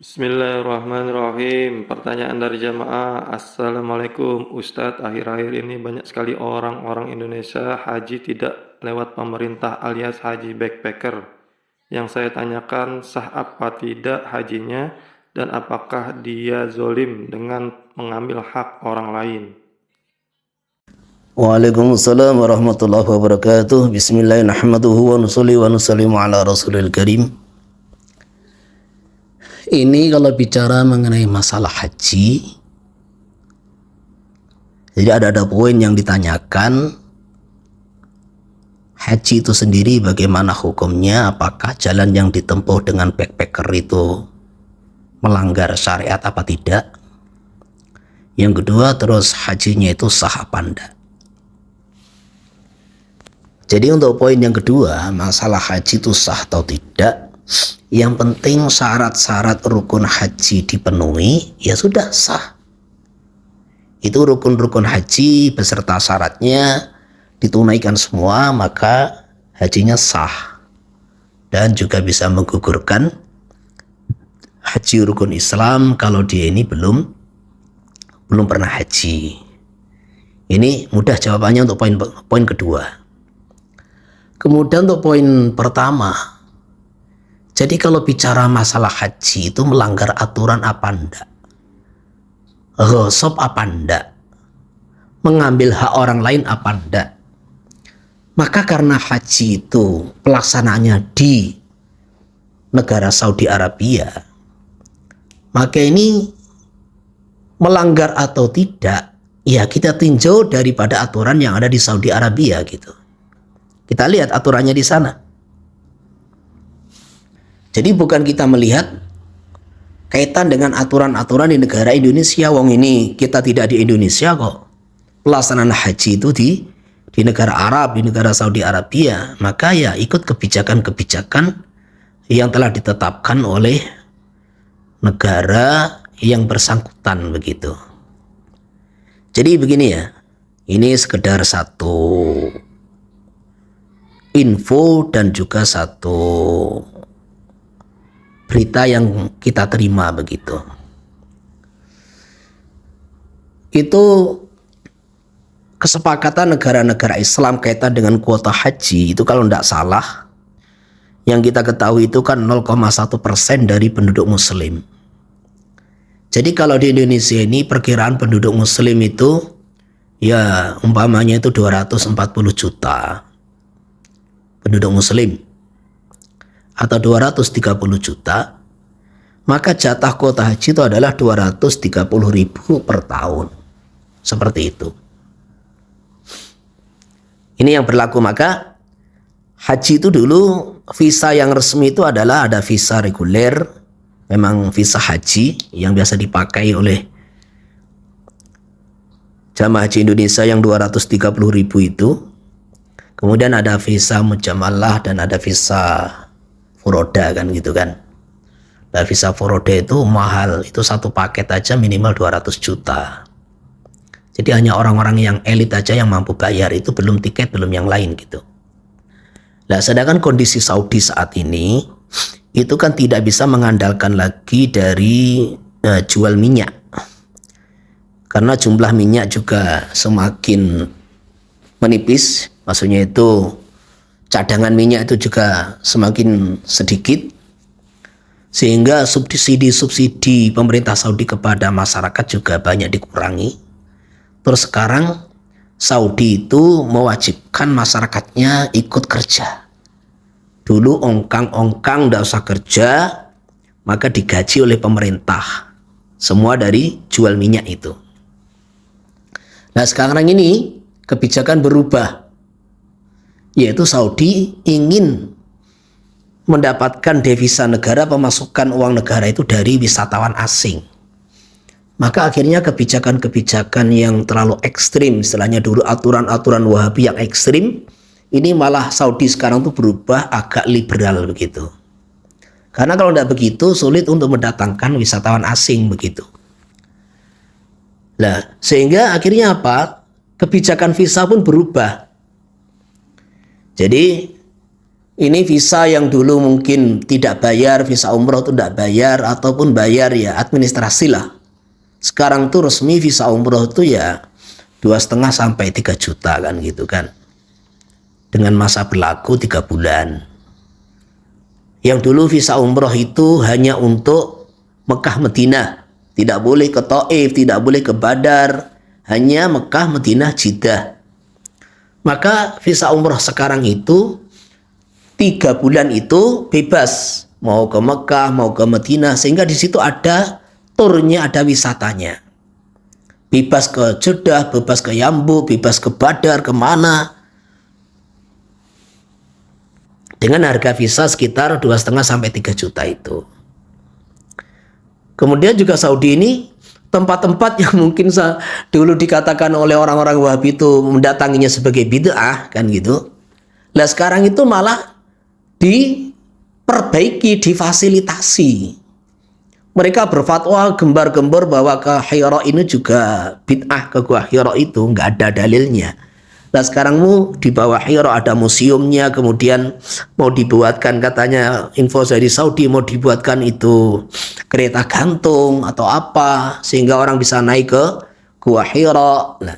Bismillahirrahmanirrahim. Pertanyaan dari jamaah. Assalamualaikum Ustadz, akhir-akhir ini banyak sekali orang-orang Indonesia haji tidak lewat pemerintah alias haji backpacker. Yang saya tanyakan, sah apa tidak hajinya dan apakah dia zolim dengan mengambil hak orang lain? Waalaikumsalam warahmatullahi wabarakatuh. Bismillahirrahmanirrahim. Wa nusalli wa nusallimu ala rasulil karim. Ini kalau bicara mengenai masalah haji, jadi ada poin yang ditanyakan. Haji itu sendiri bagaimana hukumnya? Apakah jalan yang ditempuh dengan backpacker itu melanggar syariat apa tidak? Yang kedua, terus hajinya itu sah apa enggak? Jadi untuk poin yang kedua, masalah haji itu sah atau tidak, yang penting syarat-syarat rukun haji dipenuhi, ya sudah sah. Itu rukun-rukun haji beserta syaratnya ditunaikan semua, maka hajinya sah. Dan juga bisa menggugurkan haji rukun Islam kalau dia ini belum pernah haji. Ini mudah jawabannya untuk poin kedua. Kemudian untuk poin pertama, jadi kalau bicara masalah haji itu melanggar aturan apa enggak? Ghosab apa enggak? Mengambil hak orang lain apa enggak? Maka karena haji itu pelaksanaannya di negara Saudi Arabia, maka ini melanggar atau tidak, ya kita tinjau daripada aturan yang ada di Saudi Arabia gitu. Kita lihat aturannya di sana. Jadi bukan kita melihat kaitan dengan aturan-aturan di negara Indonesia. Wong ini kita tidak di Indonesia kok. Pelaksanaan haji itu di negara Arab, di negara Saudi Arabia. Maka ya ikut kebijakan-kebijakan yang telah ditetapkan oleh negara yang bersangkutan begitu. Jadi begini ya. Ini sekedar satu info dan juga satu berita yang kita terima begitu. Itu kesepakatan negara-negara Islam kaitan dengan kuota haji itu kalau tidak salah, yang kita ketahui itu kan 0,1% dari penduduk muslim. Jadi kalau di Indonesia ini perkiraan penduduk muslim itu ya umpamanya itu 240 juta penduduk muslim atau 230 juta, maka jatah kuota haji itu adalah 230.000 per tahun. Seperti itu. Ini yang berlaku. Maka haji itu dulu visa yang resmi itu adalah ada visa reguler, memang visa haji yang biasa dipakai oleh jamaah haji Indonesia yang 230.000 itu. Kemudian ada visa mujamalah dan ada visa furoda kan gitu kan. Nah, visa furoda itu mahal, itu satu paket aja minimal 200 juta. Jadi hanya orang-orang yang elit aja yang mampu bayar, itu belum tiket, belum yang lain gitu. Nah, sedangkan kondisi Saudi saat ini itu kan tidak bisa mengandalkan lagi dari jual minyak. Karena jumlah minyak juga semakin menipis, maksudnya itu cadangan minyak itu juga semakin sedikit, sehingga subsidi pemerintah Saudi kepada masyarakat juga banyak dikurangi. Terus sekarang Saudi itu mewajibkan masyarakatnya ikut kerja. Dulu ongkang tidak usah kerja, maka digaji oleh pemerintah, semua dari jual minyak itu. Nah sekarang ini kebijakan berubah, yaitu Saudi ingin mendapatkan devisa negara, pemasukan uang negara itu dari wisatawan asing. Maka akhirnya kebijakan-kebijakan yang terlalu ekstrim, istilahnya dulu aturan-aturan Wahabi yang ekstrim, ini malah Saudi sekarang tuh berubah agak liberal begitu. Karena kalau tidak begitu sulit untuk mendatangkan wisatawan asing begitu. Nah, sehingga akhirnya apa? Kebijakan visa pun berubah. Jadi ini visa yang dulu mungkin tidak bayar, visa umroh itu tidak bayar ataupun bayar ya administrasi lah. Sekarang tuh resmi visa umroh itu ya 2,5 sampai 3 juta kan gitu kan. Dengan masa berlaku 3 bulan. Yang dulu visa umroh itu hanya untuk Mekah Madinah. Tidak boleh ke Taif, tidak boleh ke Badar. Hanya Mekah Madinah Jeddah. Maka visa umroh sekarang itu 3 bulan itu bebas. Mau ke Mekah, mau ke Madinah. Sehingga di situ ada turnya, ada wisatanya. Bebas ke Jeddah, bebas ke Yambu, bebas ke Badar, kemana. Dengan harga visa sekitar 2,5 sampai 3 juta itu. Kemudian juga Saudi ini tempat-tempat yang mungkin dulu dikatakan oleh orang-orang Wahabi itu mendatanginya sebagai bid'ah kan gitu. Nah sekarang itu malah diperbaiki, difasilitasi. Mereka berfatwa gembar-gembor bahwa ke Hira ini juga bid'ah, ke Gua Hira itu nggak ada dalilnya. Nah sekarang di bawah Hira ada museumnya, kemudian mau dibuatkan katanya info dari Saudi mau dibuatkan itu kereta gantung atau apa sehingga orang bisa naik ke Gua Hira. Nah,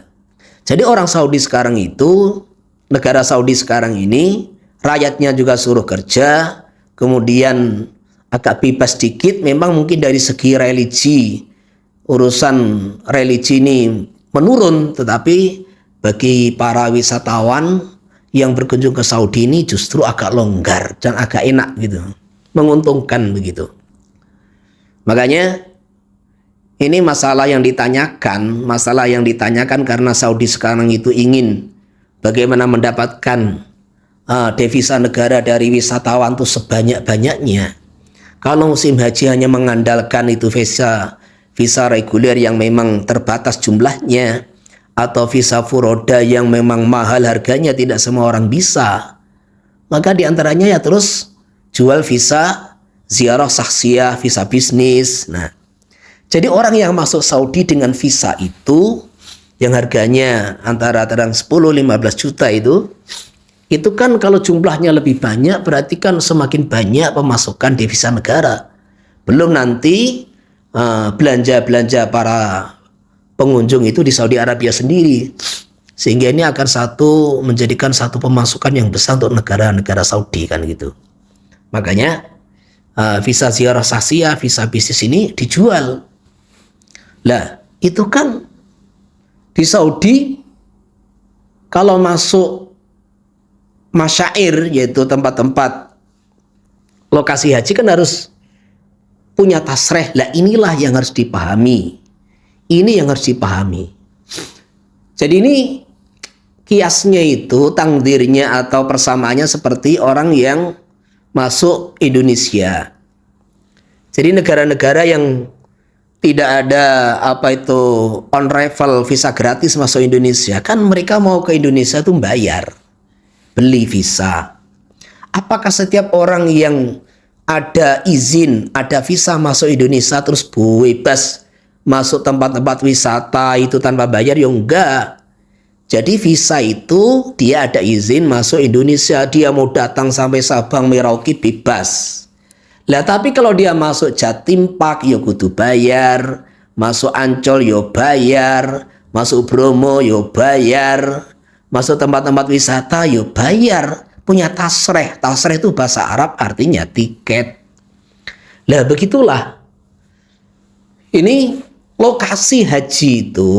jadi orang Saudi sekarang itu, negara Saudi sekarang ini rakyatnya juga suruh kerja, kemudian agak bebas sedikit, memang mungkin dari segi religi, urusan religi ini menurun, tetapi bagi para wisatawan yang berkunjung ke Saudi ini justru agak longgar dan agak enak gitu, menguntungkan begitu. Makanya ini masalah yang ditanyakan karena Saudi sekarang itu ingin bagaimana mendapatkan devisa negara dari wisatawan itu sebanyak-banyaknya. Kalau musim haji hanya mengandalkan itu visa reguler yang memang terbatas jumlahnya, atau visa furoda yang memang mahal harganya, tidak semua orang bisa. Maka diantaranya ya terus jual visa ziarah saksiyah, visa bisnis. Nah, jadi orang yang masuk Saudi dengan visa itu yang harganya antara 10-15 juta itu kan kalau jumlahnya lebih banyak berarti kan semakin banyak pemasukan devisa negara. Belum nanti belanja-belanja para pengunjung itu di Saudi Arabia sendiri, sehingga ini akan menjadikan satu pemasukan yang besar untuk negara-negara Saudi kan gitu. Makanya visa ziarah saksiyah, visa bisnis ini dijual. Lah itu kan di Saudi kalau masuk masyair, yaitu tempat-tempat lokasi haji kan harus punya tasreh. Lah inilah yang harus dipahami. Ini yang harus dipahami. Jadi ini kiasnya itu, takdirnya atau persamaannya seperti orang yang masuk Indonesia. Jadi negara-negara yang tidak ada on arrival visa gratis masuk Indonesia, kan mereka mau ke Indonesia itu bayar, beli visa. Apakah setiap orang yang ada izin, ada visa masuk Indonesia terus bebas masuk tempat-tempat wisata itu tanpa bayar? Ya enggak. Jadi visa itu dia ada izin masuk Indonesia, dia mau datang sampai Sabang Merauke bebas. Lah tapi kalau dia masuk Jatim Park ya kudu bayar, masuk Ancol ya bayar, masuk Bromo ya bayar, masuk tempat-tempat wisata ya bayar, punya tasreh. Tasreh itu bahasa Arab artinya tiket. Lah begitulah. Ini lokasi haji itu,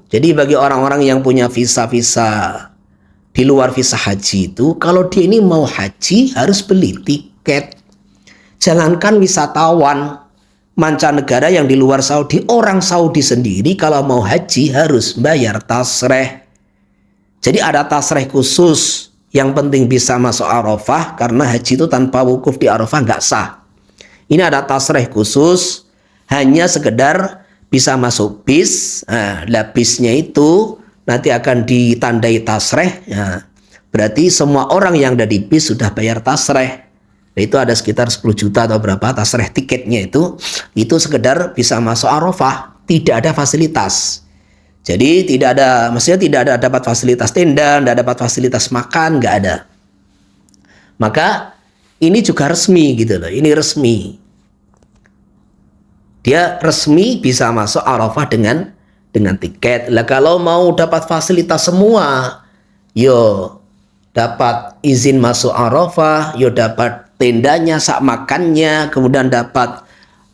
jadi bagi orang-orang yang punya visa-visa di luar visa haji itu, kalau dia ini mau haji harus beli tiket. Jangankan wisatawan mancanegara yang di luar Saudi, orang Saudi sendiri kalau mau haji harus bayar tasreh. Jadi ada tasreh khusus, yang penting bisa masuk Arafah, karena haji itu tanpa wukuf di Arafah nggak sah. Ini ada tasreh khusus, hanya sekedar bisa masuk bis. Nah, bisnya itu nanti akan ditandai tasreh. Nah, berarti semua orang yang ada di bis sudah bayar tasreh. Itu ada sekitar 10 juta atau berapa tasreh tiketnya itu sekedar bisa masuk Arafah, tidak ada fasilitas. Jadi maksudnya tidak ada dapat fasilitas tenda, tidak dapat fasilitas makan, nggak ada. Maka ini juga resmi gitu loh, ini resmi. Dia resmi bisa masuk Arafah dengan tiket. Lah kalau mau dapat fasilitas semua, yo dapat izin masuk Arafah, yo dapat tendanya, sak makannya, kemudian dapat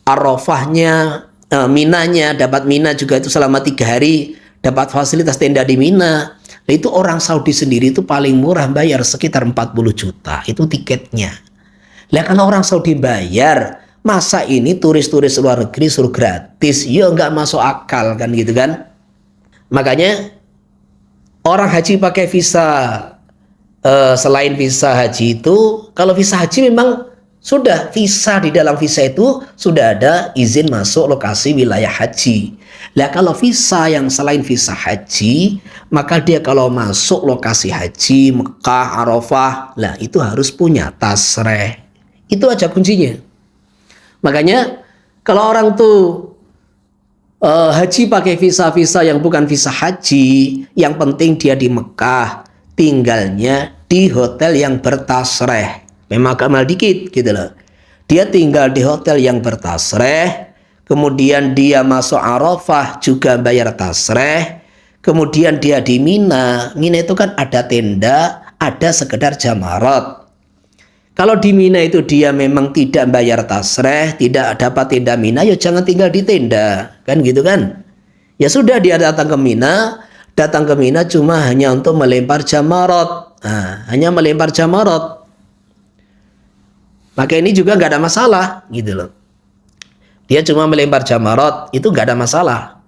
Arafahnya, Minanya, dapat Mina juga itu selama 3 hari, dapat fasilitas tenda di Mina. Nah, itu orang Saudi sendiri itu paling murah bayar sekitar 40 juta, itu tiketnya. Lah kalau orang Saudi bayar, masa ini turis-turis luar negeri suruh gratis? Ya nggak masuk akal kan gitu kan. Makanya orang haji pakai visa, selain visa haji itu, kalau visa haji memang sudah visa, di dalam visa itu sudah ada izin masuk lokasi wilayah haji. Lah kalau visa yang selain visa haji, maka dia kalau masuk lokasi haji Mekah, Arafah, lah itu harus punya tasreh. Itu aja kuncinya. Makanya kalau orang tuh haji pakai visa-visa yang bukan visa haji, yang penting dia di Mekah, tinggalnya di hotel yang bertasreh. Memang agak mahal dikit gitu loh. Dia tinggal di hotel yang bertasreh, kemudian dia masuk Arafah juga bayar tasreh, kemudian dia di Mina. Mina itu kan ada tenda, ada sekedar jamarat. Kalau di Mina itu dia memang tidak bayar tasreh, tidak dapat tenda Mina, ya jangan tinggal di tenda, kan gitu kan? Ya sudah, dia datang ke Mina cuma hanya untuk melempar jamarat. Hanya melempar jamarat. Maka ini juga nggak ada masalah gitu loh. Dia cuma melempar jamarat, itu nggak ada masalah.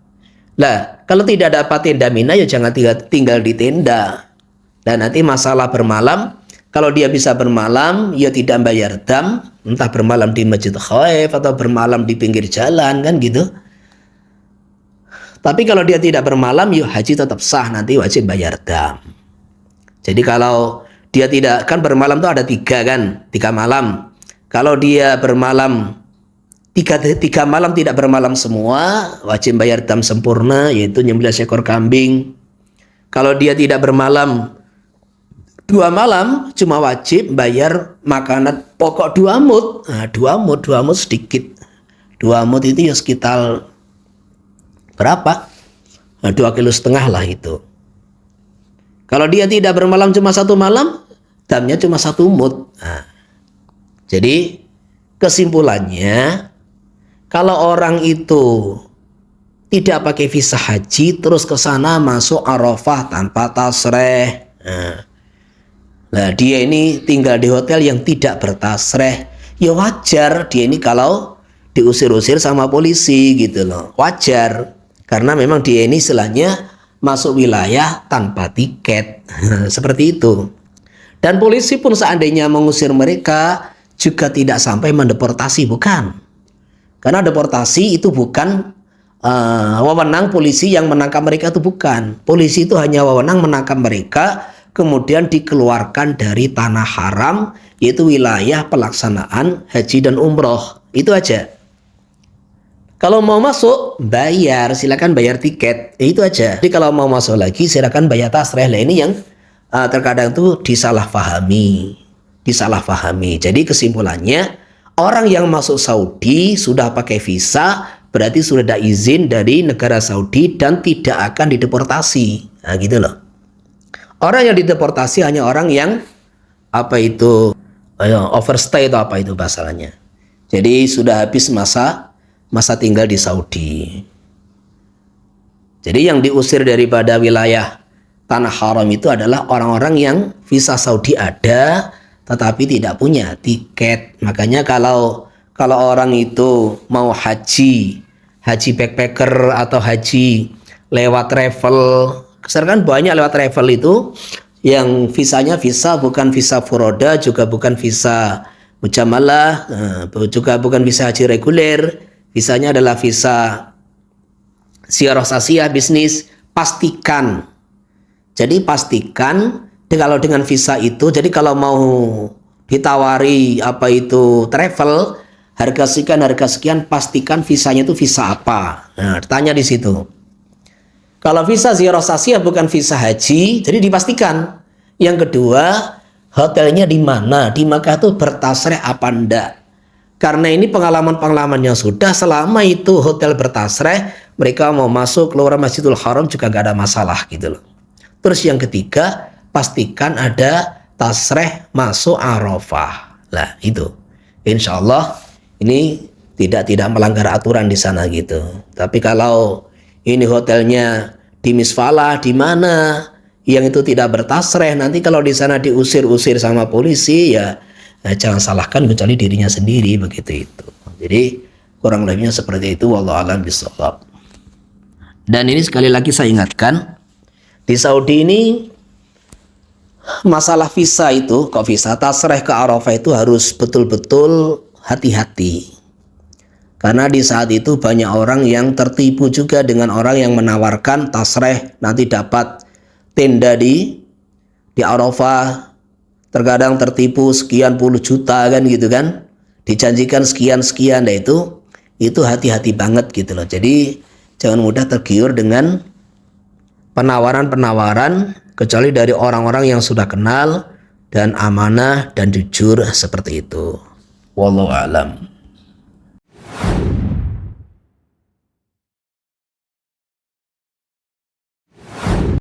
Lah, kalau tidak dapat tenda Mina, ya jangan tinggal di tenda. Dan nanti masalah bermalam, kalau dia bisa bermalam, ya tidak bayar dam, entah bermalam di Masjid Khaif atau bermalam di pinggir jalan kan gitu. Tapi kalau dia tidak bermalam, ya haji tetap sah, nanti wajib bayar dam. Jadi kalau dia tidak, kan bermalam itu ada 3 malam. Kalau dia bermalam 3 malam tidak bermalam semua, wajib bayar dam sempurna, yaitu 16 ekor kambing. Kalau dia tidak bermalam 2 malam, cuma wajib bayar makanan pokok 2 mud. 2 mud sedikit. 2 mud itu ya sekitar berapa? 2,5 kg lah itu. Kalau dia tidak bermalam cuma 1 malam, damnya cuma 1 mud. Jadi kesimpulannya, kalau orang itu tidak pakai visa haji terus ke sana masuk Arafah tanpa tasreh, nah dia ini tinggal di hotel yang tidak bertasreh, ya wajar dia ini kalau diusir-usir sama polisi gitu loh, wajar, karena memang dia ini istilahnya masuk wilayah tanpa tiket. Seperti itu. Dan polisi pun seandainya mengusir mereka juga tidak sampai mendeportasi, bukan. Karena deportasi itu bukan wewenang polisi yang menangkap mereka, itu bukan. Polisi itu hanya wewenang menangkap mereka, kemudian dikeluarkan dari tanah haram, yaitu wilayah pelaksanaan haji dan umroh. Itu aja. Kalau mau masuk, bayar, silakan bayar tiket. Itu aja. Jadi kalau mau masuk lagi, silakan bayar tasreh. Lah ini yang terkadang tuh disalahpahami. Jadi kesimpulannya, orang yang masuk Saudi sudah pakai visa, berarti sudah ada izin dari negara Saudi dan tidak akan dideportasi. Nah gitu loh. Orang yang dideportasi hanya orang yang overstay atau apa itu bahasanya. Jadi sudah habis masa tinggal di Saudi. Jadi yang diusir daripada wilayah tanah haram itu adalah orang-orang yang visa Saudi ada tetapi tidak punya tiket. Makanya kalau orang itu mau haji backpacker atau haji lewat travel, sekarang kan banyak lewat travel itu yang visanya bukan visa furoda, juga bukan visa mujamalah, juga bukan visa haji reguler, visanya adalah visa Ziarah sasiah bisnis, pastikan. Jadi pastikan kalau dengan visa itu, jadi kalau mau ditawari apa itu travel, harga sekian, pastikan visanya itu visa apa. Nah, tanya di situ. Kalau visa ziarah sasiah bukan visa haji, jadi dipastikan. Yang kedua, hotelnya di mana? Di Makkah itu bertasreh apa enggak? Karena ini pengalaman-pengalaman yang sudah, selama itu hotel bertasreh, mereka mau masuk keluar Masjidil Haram juga gak ada masalah gitu loh. Terus yang ketiga, pastikan ada tasreh masuk Arafah. Nah itu, insya Allah ini tidak melanggar aturan di sana gitu. Tapi kalau ini hotelnya di Misfalah, di mana yang itu tidak bertasreh, nanti kalau di sana diusir-usir sama polisi ya, jangan salahkan kecuali dirinya sendiri begitu itu. Jadi kurang lebihnya seperti itu. Wallahu a'lam bishawab. Dan ini sekali lagi saya ingatkan, di Saudi ini masalah visa itu, kok visa tasreh ke Arafah itu harus betul-betul hati-hati. Karena di saat itu banyak orang yang tertipu juga dengan orang yang menawarkan tasreh nanti dapat tenda di Arafah. Terkadang tertipu sekian puluh juta kan gitu kan. Dijanjikan sekian-sekian, nah itu hati-hati banget gitu loh. Jadi jangan mudah tergiur dengan penawaran-penawaran kecuali dari orang-orang yang sudah kenal dan amanah dan jujur seperti itu. Wallahu a'lam.